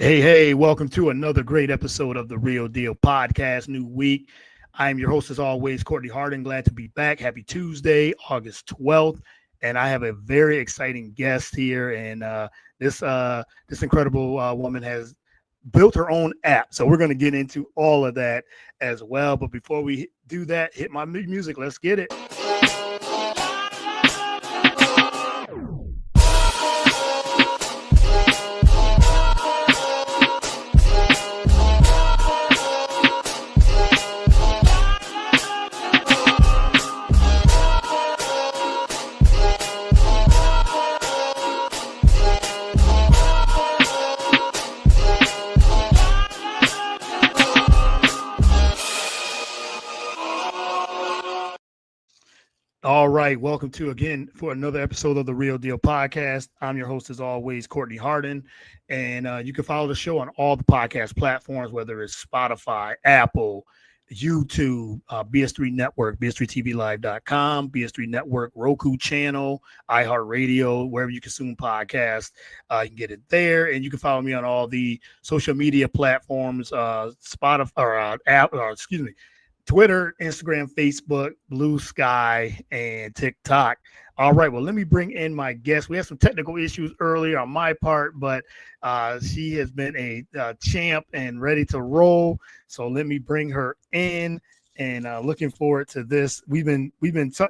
Hey, welcome to another great episode of the Real Deal Podcast. New week. I'm your host, as always, Courtney Harding. Glad to be back. Happy Tuesday, August 12th. And I have a very exciting guest here. And this incredible woman has built her own app. So we're going to get into all of that as well. But before we do that, hit my music. Let's get it. All right. Welcome to again for another episode of the Real Deal Podcast. I'm your host, as always, Courtney Hardin. And you can follow the show on all the podcast platforms, whether it's Spotify, Apple, YouTube, BS3 Network, BS3TVLive.com, BS3 Network, Roku channel, iHeartRadio, wherever you consume podcasts. You can get it there. And you can follow me on all the social media platforms, Spotify, or app, or excuse me, Twitter, Instagram, Facebook, Blue Sky, and TikTok. All right, well, let me bring in my guest. We had some technical issues earlier on my part, but she has been a champ and ready to roll. So let me bring her in, and looking forward to this. We've been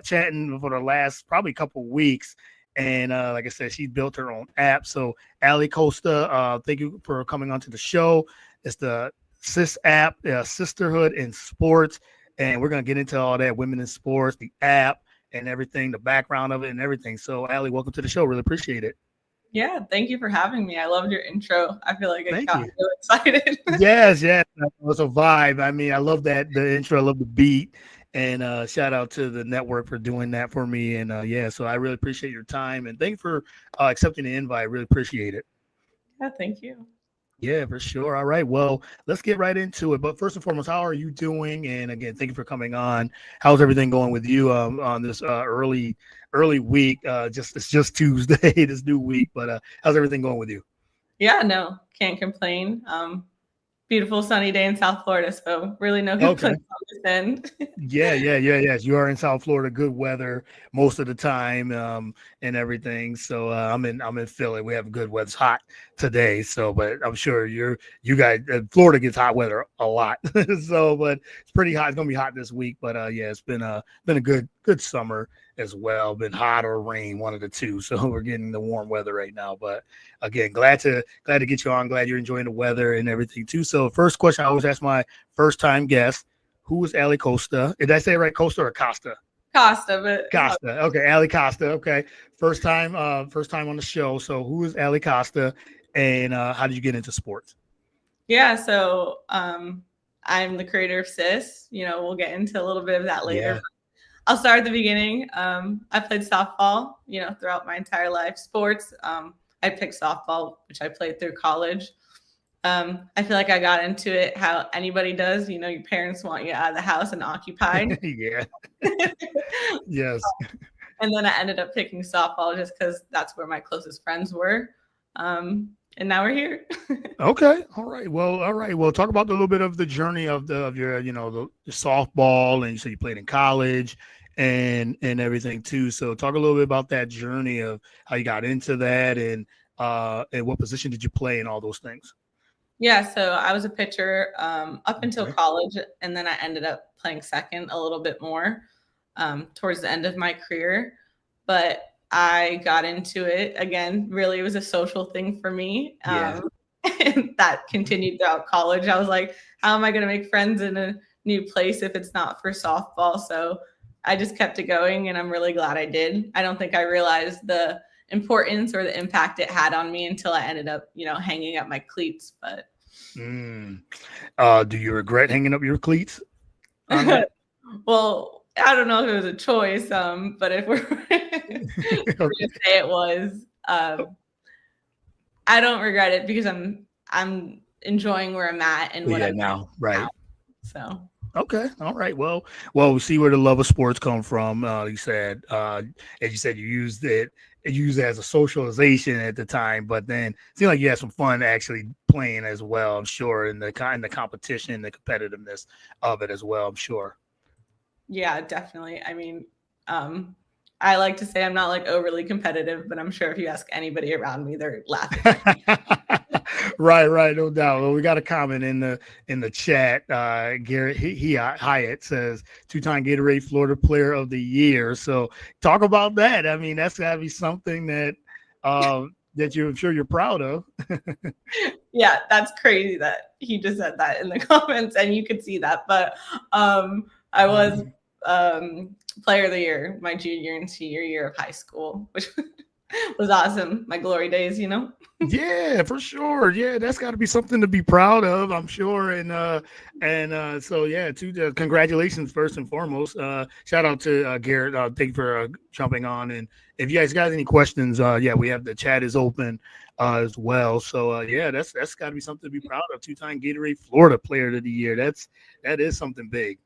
chatting for the last probably couple weeks, and like I said, she built her own app. So Ali Costa, thank you for coming onto the show. It's the SIS app, Sisterhood in Sports, and we're going to get into all that, women in sports, the app and everything, the background of it and everything. So Ali, welcome to the show. Really appreciate it. Yeah, thank you for having me. I loved your intro. I feel like I got so excited. Yes, it was a vibe. I mean, I love that, the intro, I love the beat, and shout out to the network for doing that for me. And so I really appreciate your time, and thank you for accepting the invite. Really appreciate it. Yeah, thank you. Yeah, for sure. All right. Well, let's get right into it. But first and foremost, how are you doing? And again, thank you for coming on. How's everything going with you on this early week? It's just Tuesday, this new week. But how's everything going with you? Yeah, no, can't complain. Beautiful sunny day in South Florida, so really no complaints on this end. Yes. You are in South Florida, good weather most of the time, and everything. So I'm in Philly. We have good weather. It's hot today, so but I'm sure you guys, Florida gets hot weather a lot. So, but it's pretty hot. It's gonna be hot this week, but it's been a good summer as well. Been hot or rain, one of the two. So we're getting the warm weather right now. But again, glad to get you on. Glad you're enjoying the weather and everything too. So first question I always ask my first time guest: who is Ali Costa? Did I say it right, Costa or Costa? Costa, but Costa. Okay, Ali Costa. Okay, first time on the show. So who is Ali Costa, and how did you get into sports? Yeah, so I'm the creator of SIS. We'll get into a little bit of that later. Yeah. I'll start at the beginning. I played softball, throughout my entire life. Sports, I picked softball, which I played through college. I feel like I got into it how anybody does. Your parents want you out of the house and occupied. Yeah. Yes. And then I ended up picking softball just because that's where my closest friends were. And now we're here. Okay. All right. Well, talk about a little bit of the journey of your, the softball, and you said you played in college and everything too. So talk a little bit about that journey of how you got into that, and what position did you play and all those things. Yeah. So I was a pitcher up until college, and then I ended up playing second a little bit more towards the end of my career. But I got into it again. Really, it was a social thing for me. And that continued throughout college. I was like, how am I going to make friends in a new place if it's not for softball? So I just kept it going, and I'm really glad I did. I don't think I realized the importance or the impact it had on me until I ended up, hanging up my cleats. But do you regret hanging up your cleats? Well, I don't know if it was a choice, but if we're going to say it was, I don't regret it because I'm enjoying where I'm at and what I'm now, right? Now, so okay, all right. Well, we see where the love of sports come from. You said, as you said, you used it used as a socialization at the time, but then it seemed like you had some fun actually playing as well. I'm sure in the competition, the competitiveness of it as well. I'm sure. Yeah, definitely. I mean, I like to say I'm not like overly competitive, but I'm sure if you ask anybody around me, they're laughing at me. Right, no doubt. Well, we got a comment in the chat. Garrett Hyatt says 2-time Gatorade Florida Player of the Year. So talk about that. I mean, that's got to be something that that I'm sure you're proud of. Yeah, that's crazy that he just said that in the comments, and you could see that. But I was Player of the Year my junior and senior year of high school, which was awesome. My glory days, you know. Yeah, for sure. Yeah, that's got to be something to be proud of, I'm sure. And so yeah, congratulations first and foremost. Shout out to Garrett. Thank you for jumping on. And if you guys got any questions, yeah, we have the chat is open as well. So yeah, that's got to be something to be proud of. 2-time Gatorade Florida Player of the Year. That is something big.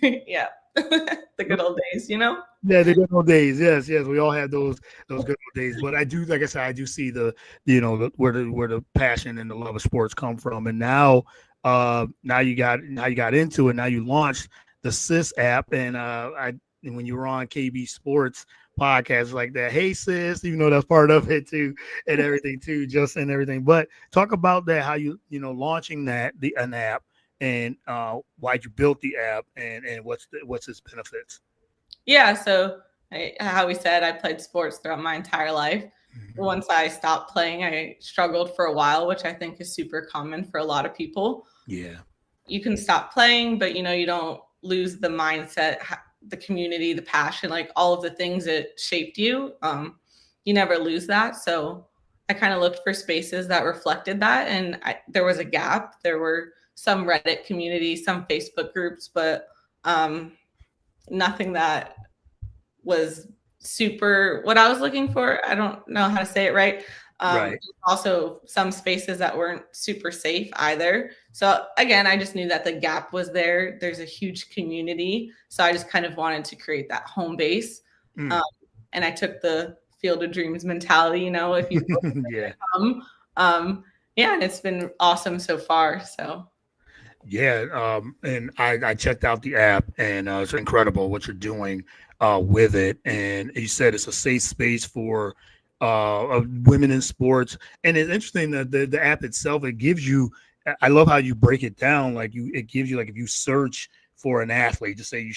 Yeah, the good old days, you know. Yeah, the good old days. Yes, we all had those good old days. But I do, like I said, I do see where the passion and the love of sports come from. And now you got into it. Now you launched the SIS app, and and when you were on KB Sports podcasts like that, hey sis, even though that's part of it too, and everything too, just and everything. But talk about that, how launching an app, and why you built the app, and what's its benefits. Yeah, so how we said, I played sports throughout my entire life. Mm-hmm. Once I stopped playing, I struggled for a while, which I think is super common for a lot of people. Yeah. You can stop playing, but you don't lose the mindset, the community, the passion, like all of the things that shaped you. You never lose that. So I kind of looked for spaces that reflected that. And there was a gap. There were some Reddit communities, some Facebook groups, but nothing that was super what I was looking for. I don't know how to say it right. Right. Also, some spaces that weren't super safe either. So again, I just knew that the gap was there. There's a huge community, so I just kind of wanted to create that home base. And I took the Field of Dreams mentality. If you yeah. Yeah, and it's been awesome so far. So. Yeah, and I checked out the app, and it's incredible what you're doing with it. And you said it's a safe space for women in sports, and it's interesting that the app itself, it gives you. I love how you break it down. It gives you, like, if you search for an athlete, just say you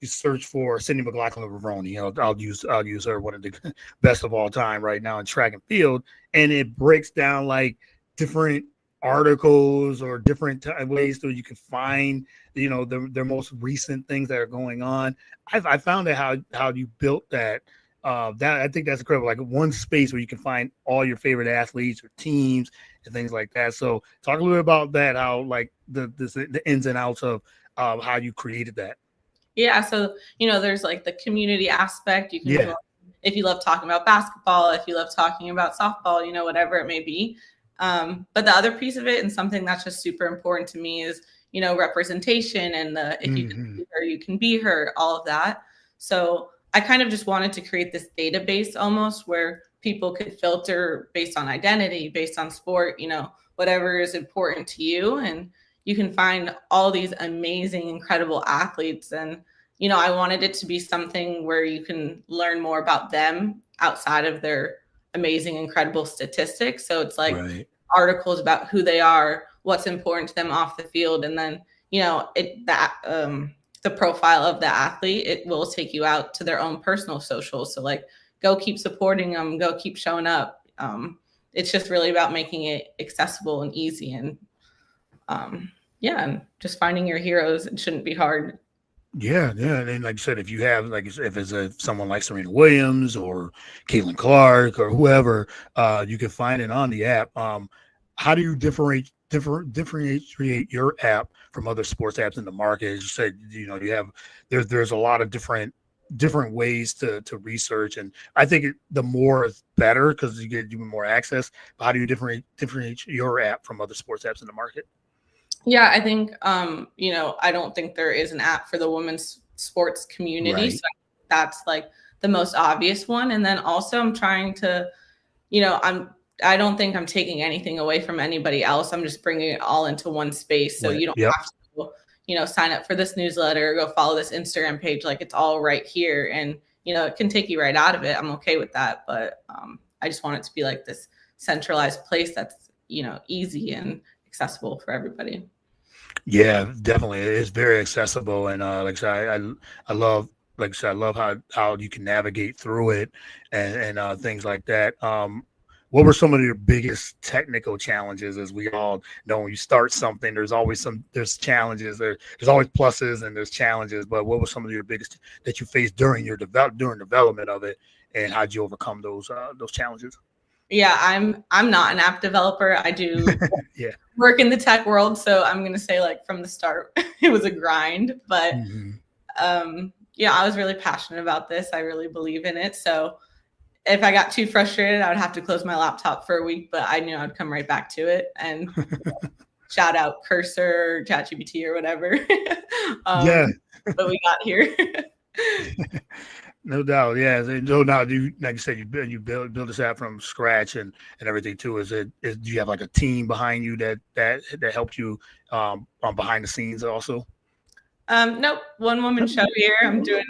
search for Cindy McLaughlin-Ravoni. I'll use her, one of the best of all time right now in track and field, and it breaks down like different articles or different ways so you can find their most recent things that are going on. I found that how you built that. That I think that's incredible. Like one space where you can find all your favorite athletes or teams and things like that. So talk a little bit about that. How like the ins and outs of how you created that. Yeah, so there's like the community aspect. You can Yeah. if you love talking about basketball, if you love talking about softball, whatever it may be. But the other piece of it, and something that's just super important to me, is representation, and if you can see her, you can be her, all of that. So I kind of just wanted to create this database almost where people could filter based on identity, based on sport, whatever is important to you, and you can find all these amazing, incredible athletes. And I wanted it to be something where you can learn more about them outside of their amazing, incredible statistics. So it's like articles about who they are, what's important to them off the field, and then the profile of the athlete, it will take you out to their own personal socials. So like, go keep supporting them, go keep showing up. It's just really about making it accessible and easy, and and just finding your heroes. It shouldn't be hard. Yeah, and like you said, if you have, like, if it's someone like Serena Williams or Caitlin Clark or whoever, you can find it on the app. How do you differentiate your app from other sports apps in the market? As you said, you have there's a lot of different ways to research, and I think the more is better because you get even more access. But how do you differentiate your app from other sports apps in the market? Yeah, I think, I don't think there is an app for the women's sports community. Right. So that's like the most obvious one. And then also I'm trying to, I don't think I'm taking anything away from anybody else. I'm just bringing it all into one space. So you don't have to, sign up for this newsletter, or go follow this Instagram page. Like, it's all right here. And, it can take you right out of it. I'm okay with that. But I just want it to be like this centralized place that's, easy and accessible for everybody. Yeah, definitely. It's very accessible. And like I said, I love, like I said, I love how you can navigate through it and things like that. What were some of your biggest technical challenges? As we all know, when you start something, there's challenges, there's always pluses and there's challenges. But what were some of your biggest that you faced during development of it, and how'd you overcome those challenges? Yeah, I'm not an app developer. I do work in the tech world, so I'm gonna say, like, from the start, it was a grind. But I was really passionate about this. I really believe in it. So if I got too frustrated, I would have to close my laptop for a week, but I knew I'd come right back to it. And shout out Cursor, ChatGPT, or whatever. But we got here. No doubt, yeah. No doubt. Like you said, you build this app from scratch and everything too. Do you have like a team behind you that helped you on behind the scenes also? Nope. One woman show here. I'm doing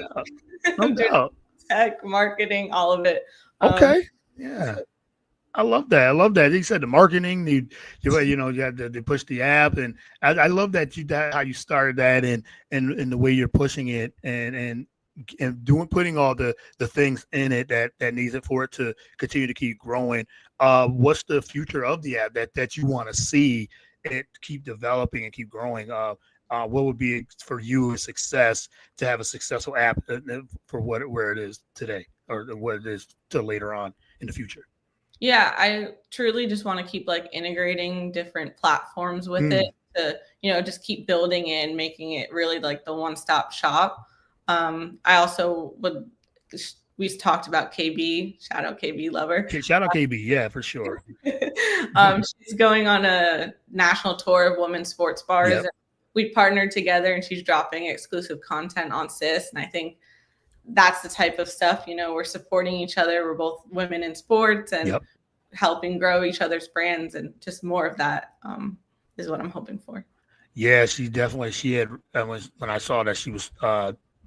tech, marketing, all of it. Okay. Yeah. I love that. You said the marketing, you had to push the app, and I love that how you started that and the way you're pushing it and putting all the things in it that needs it for it to continue to keep growing. What's the future of the app that you want to see it keep developing and keep growing? What would be for you a success to have a successful app for where it is today, or what it is to later on in the future? Yeah, I truly just want to keep like integrating different platforms with it to, just keep building it and making it really like the one-stop shop. I also we talked about KB, shout out KB lover. Shout out KB, yeah, for sure. She's going on a national tour of women's sports bars. Yep. We partnered together, and she's dropping exclusive content on SIS. And I think that's the type of stuff, we're supporting each other. We're both women in sports and helping grow each other's brands, and just more of that is what I'm hoping for. Yeah, she had, when I saw that she was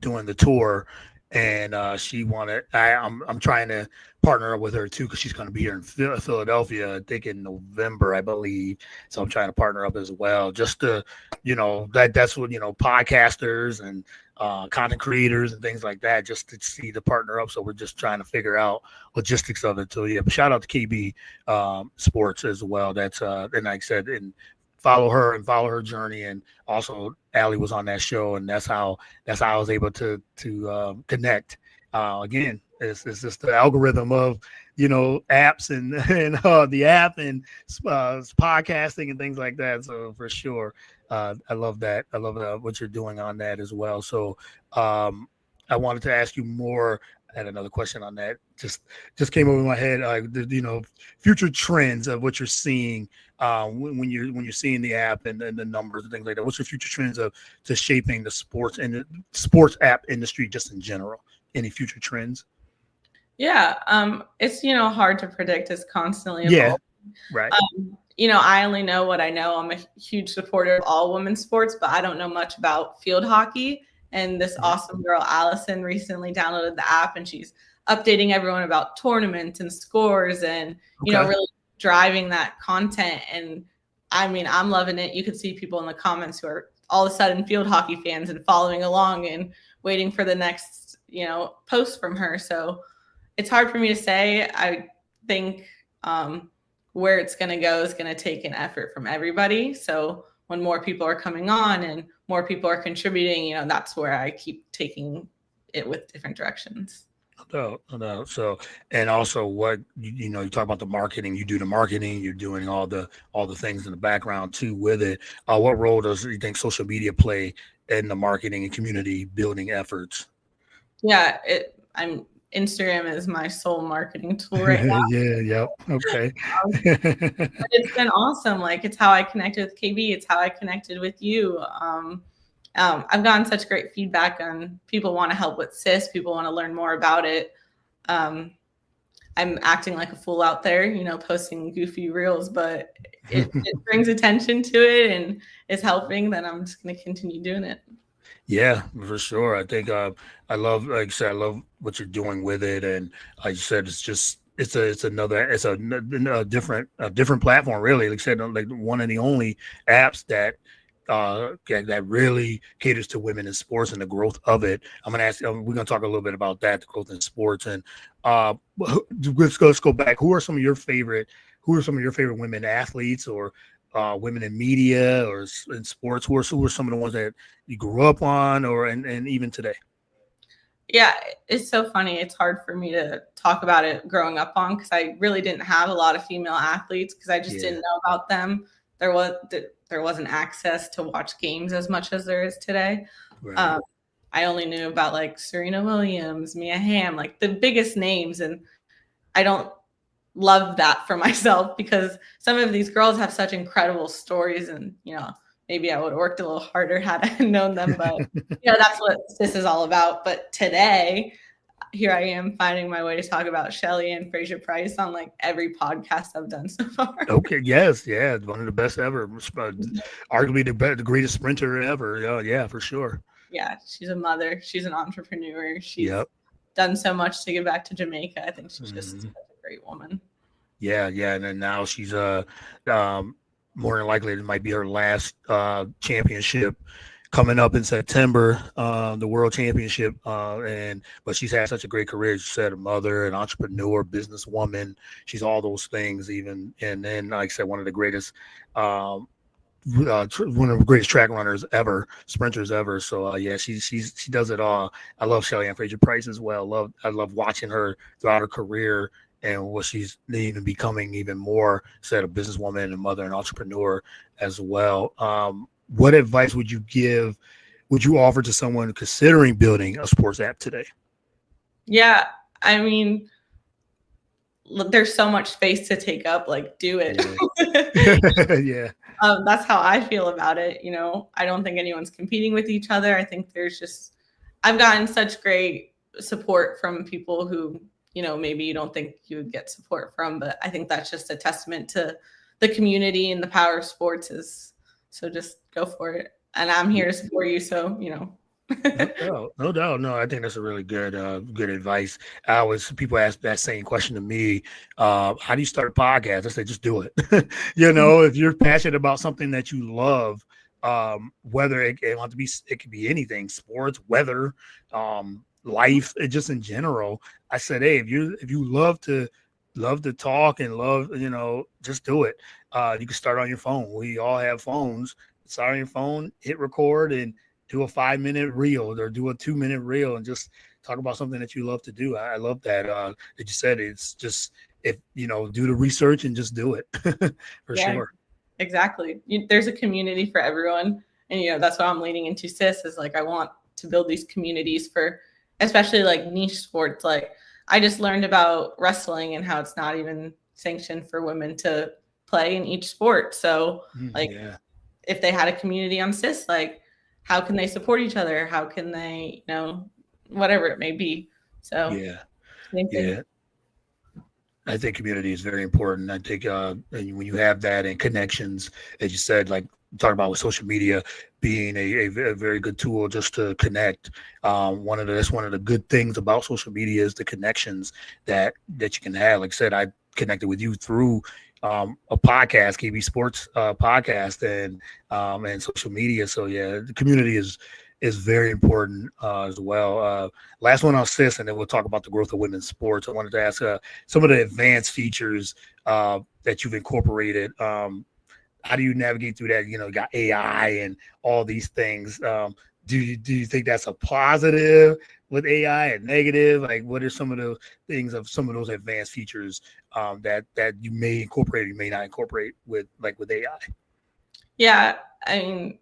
doing the tour, and she wanted, I'm trying to partner with her too, because she's going to be here in Philadelphia, I think in November, I believe. So I'm trying to partner up as well, just to, that's what, podcasters and content creators and things like that, just to see the partner up. So we're just trying to figure out logistics of it. So yeah, but shout out to KB Sports as well. That's and like I said, and follow her journey. And also Allie was on that show, and that's how I was able to connect. Again, it's just the algorithm of apps and the app and podcasting and things like that. So for sure, I love that. I love what you're doing on that as well. So I wanted to ask you more. I had another question on that. Just came over my head. Future trends of what you're seeing when you're seeing the app and the numbers and things like that. What's your future trends of to shaping the sports and the sports app industry just in general? Any future trends? Yeah, it's hard to predict. It's constantly evolving. Yeah, right. I only know what I know. I'm a huge supporter of all women's sports, but I don't know much about field hockey. And this awesome girl, Allison, recently downloaded the app, and she's updating everyone about tournaments and scores and, really driving that content. And I mean, I'm loving it. You could see people in the comments who are all of a sudden field hockey fans and following along and waiting for the next, post from her. So it's hard for me to say. I think where it's going to go is going to take an effort from everybody. So when more people are coming on and more people are contributing, that's where I keep taking it with different directions. No. So, and also what, you talk about the marketing, you do the marketing, you're doing all the things in the background too with it. What role does you think social media play in the marketing and community building efforts? Yeah, Instagram is my sole marketing tool right now. Yep. Okay. But it's been awesome. Like, it's how I connected with KB. It's how I connected with you. I've gotten such great feedback on people want to help with SIS, people want to learn more about it. I'm acting like a fool out there, posting goofy reels, but it brings attention to it and is helping, then I'm just going to continue doing it. Yeah, for sure. I think I love, like I said, I love what you're doing with it, and like you said, it's a different platform, really. Like I said, like one of the only apps that really caters to women in sports and the growth of it. I'm gonna ask. We're gonna talk a little bit about that, the growth in sports, and let's go back. Who are some of your favorite? Who are some of your favorite women athletes or women in media or in sports? Who are some of the ones that you grew up on, or and even today? Yeah, it's so funny. It's hard for me to talk about it growing up on because I really didn't have a lot of female athletes because I just didn't know about them. There wasn't access to watch games as much as there is today. Right. I only knew about like Serena Williams, Mia Hamm, like the biggest names, and I don't love that for myself because some of these girls have such incredible stories, and maybe I would have worked a little harder had I known them, but that's what this is all about. But today, here I am finding my way to talk about Shelly and Fraser Price on like every podcast I've done so far. Okay. Yes. Yeah. One of the best ever. Arguably the greatest sprinter ever. Yeah. For sure. Yeah. She's a mother. She's an entrepreneur. She's Yep. done so much to give back to Jamaica. I think she's just such a great woman. Yeah. And then now she's more than likely it might be her last championship coming up in September, the World Championship. But she's had such a great career. She said, a mother, an entrepreneur, businesswoman. She's all those things. Even and then, like I said, one of the greatest. One of the greatest track runners ever, sprinters ever. So yeah, she does it all. I love Shelly Ann Fraser Price as well. I love watching her throughout her career and what she's even becoming even more. Said a businesswoman and mother and entrepreneur as well. What advice would you offer to someone considering building a sports app today? Yeah, I mean, there's so much space to take up. Like, do it. Yeah. That's how I feel about it. I don't think anyone's competing with each other. I think I've gotten such great support from people who, maybe you don't think you would get support from, but I think that's just a testament to the community and the power of sports so just go for it. And I'm here to support you. So, No doubt. No, I think that's a really good advice. People ask that same question to me. How do you start a podcast? I say, just do it. If you're passionate about something that you love, whether it could be anything, sports, weather, life, just in general. I said, hey, if you love to talk and love, just do it. You can start on your phone. We all have phones. Start on your phone, hit record, and do a 5-minute reel or do a 2-minute reel and just talk about something that you love to do. I love that. That you said it's just, do the research and just do it for sure. Exactly. There's a community for everyone. And, that's what I'm leaning into SIS is like, I want to build these communities for, especially like niche sports. Like I just learned about wrestling and how it's not even sanctioned for women to play in each sport. So if they had a community on SIS, like, how can they support each other? How can they, whatever it may be. So yeah. I think community is very important. I think and when you have that and connections, as you said, like talk about with social media being a very good tool just to connect. That's one of the good things about social media is the connections that you can have. Like I said, I connected with you through a podcast, KB Sports podcast, and social media. So yeah, the community is very important as well. Last one on SIS, and then we'll talk about the growth of women's sports. I wanted to ask some of the advanced features that you've incorporated. How do you navigate through that? You got AI and all these things. Do you think that's a positive with AI and negative? Like, what are some of the things of some of those advanced features that you may incorporate or you may not incorporate with AI? Yeah, I mean,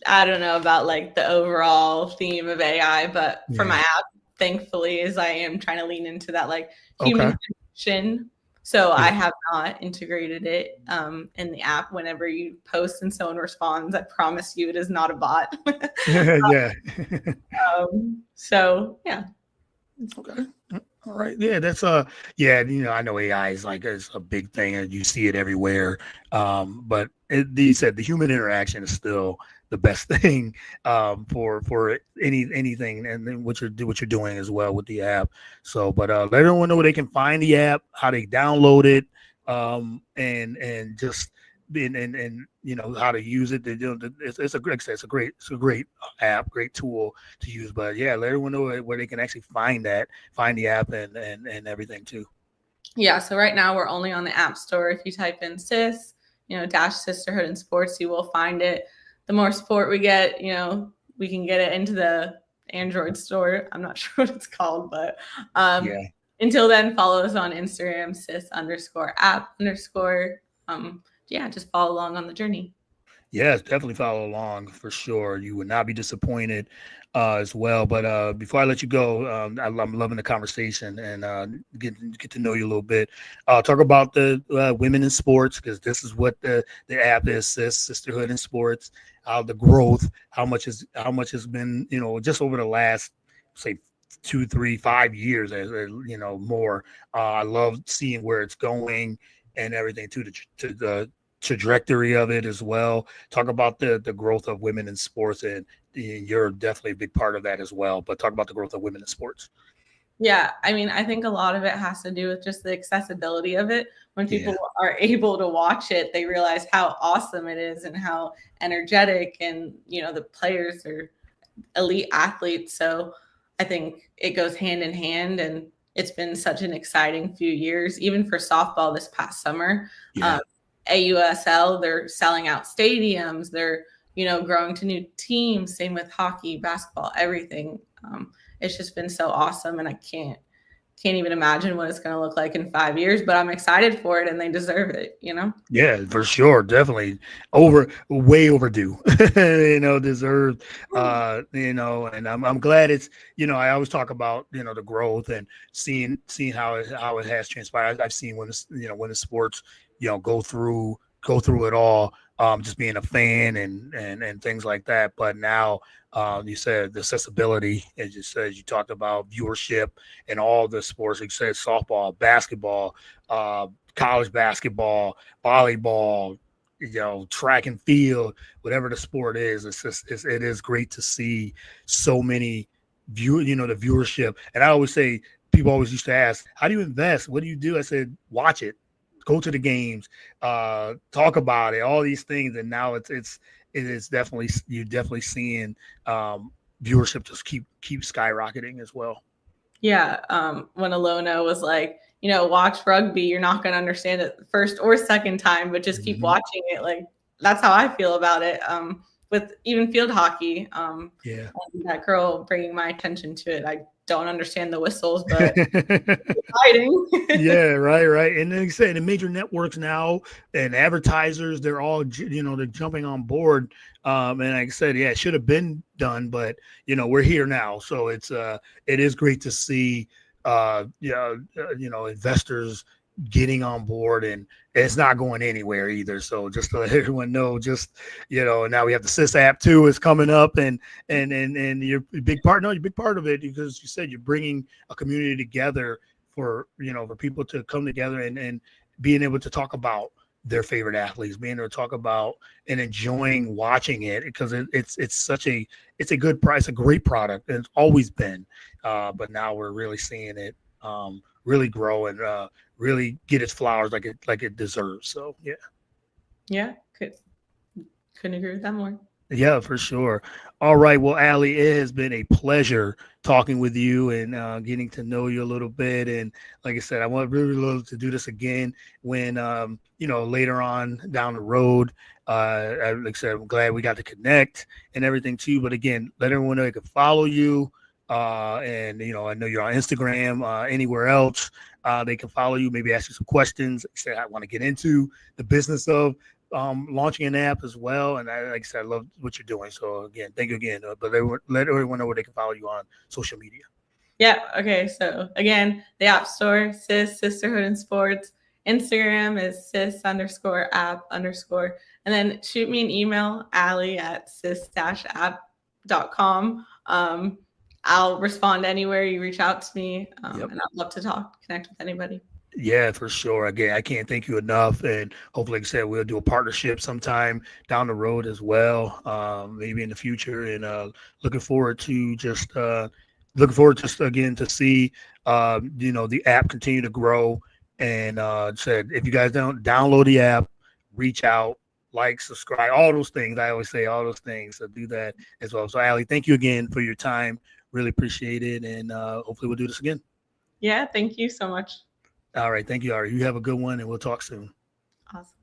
I don't know about like the overall theme of AI, but for my app, thankfully, is I am trying to lean into that like human connection. So I have not integrated it in the app. Whenever you post and someone responds, I promise you it is not a bot. Yeah. So yeah. Okay. All right. Yeah, that's I know AI is like it's a big thing and you see it everywhere. But you said the human interaction is still the best thing for anything and then what you're doing as well with the app. So but let everyone know where they can find the app, how they download it, and just and how to use it. It's a great, it's a great app, great tool to use. But yeah, let everyone know where they can actually find the app and everything too. Yeah, so right now we're only on the App Store. If you type in SIS, dash Sisterhood and Sports, you will find it. The more support we get, we can get it into the Android store. I'm not sure what it's called, but Yeah. until then, follow us on Instagram, sis_app_. Just follow along on the journey. Yes, definitely follow along for sure. You would not be disappointed as well. But before I let you go, I'm loving the conversation and get to know you a little bit. Talk about the women in sports because this is what the app is, Sisterhood in Sports. The growth, how much has been just over the last say 2, 3, 5 years, more. I love seeing where it's going and everything to the trajectory of it as well. Talk about the growth of women in sports, and you're definitely a big part of that as well. But talk about the growth of women in sports. Yeah, I mean, I think a lot of it has to do with just the accessibility of it. When Yeah, people are able to watch it, they realize how awesome it is and how energetic, and the players are elite athletes. So I think it goes hand in hand, and it's been such an exciting few years, even for softball this past summer. yeah. AUSL, they're selling out stadiums. They're growing to new teams. Same with hockey, basketball, everything. It's just been so awesome, and I can't even imagine what it's going to look like in 5 years. But I'm excited for it, and they deserve it. Yeah, for sure. Definitely way overdue. Deserved. And I'm glad it's, I always talk about, the growth and seeing how it has transpired. I've seen when the sports, go through it all, just being a fan and things like that. But now, you said the accessibility, as you talked about viewership and all the sports, you said softball, basketball, college basketball, volleyball, track and field, whatever the sport is. It is great to see so many the viewership. And I always say, people always used to ask, how do you invest? What do you do? I said, watch it, go to the games, talk about it, all these things. And now it is definitely, you're definitely seeing viewership just keep skyrocketing as well. Yeah. When Alona was like, watch rugby, you're not going to understand it the first or second time, but just keep watching it. Like, that's how I feel about it. With even field hockey, Yeah. that girl bringing my attention to it. I don't understand the whistles, but exciting. Yeah, right. And like I said, the major networks now and advertisers, they're all, they're jumping on board. And like I said, yeah, it should have been done, but we're here now. So it is great to see, investors getting on board, and it's not going anywhere either. So just to let everyone know, now we have the SIS app too is coming up, and you're a big part. No, you're a big part of it because you said you're bringing a community together for people to come together and being able to talk about their favorite athletes, being able to talk about and enjoying watching it because it's a good price, a great product, and it's always been. But now we're really seeing it really grow and really get its flowers like it deserves. So Yeah, couldn't agree with that more. Yeah, for sure. All right. Well, Allie, it has been a pleasure talking with you and getting to know you a little bit. And like I said, I want really love to do this again when, later on down the road. Like I said, I'm glad we got to connect and everything too. But again, let everyone know they can follow you. And, I know you're on Instagram, anywhere else. They can follow you, maybe ask you some questions. Like I said, I want to get into the business of launching an app as well. And like I said, I love what you're doing. So again, thank you again. But let everyone know where they can follow you on social media. Yeah. Okay. So again, the App Store, SIS, Sisterhood in Sports, Instagram is sis_app_. And then shoot me an email, ally@sis-app.com. I'll respond anywhere you reach out to me, and I'd love to connect with anybody. Yeah, for sure. Again, I can't thank you enough. And hopefully, like I said, we'll do a partnership sometime down the road as well, maybe in the future. And looking forward to just again to see the app continue to grow. And said if you guys don't download the app, reach out, like, subscribe, all those things. I always say all those things. So do that as well. So Allie, thank you again for your time. Really appreciate it. And hopefully we'll do this again. Yeah, thank you so much. All right. Thank you, Ari. You have a good one, and we'll talk soon. Awesome.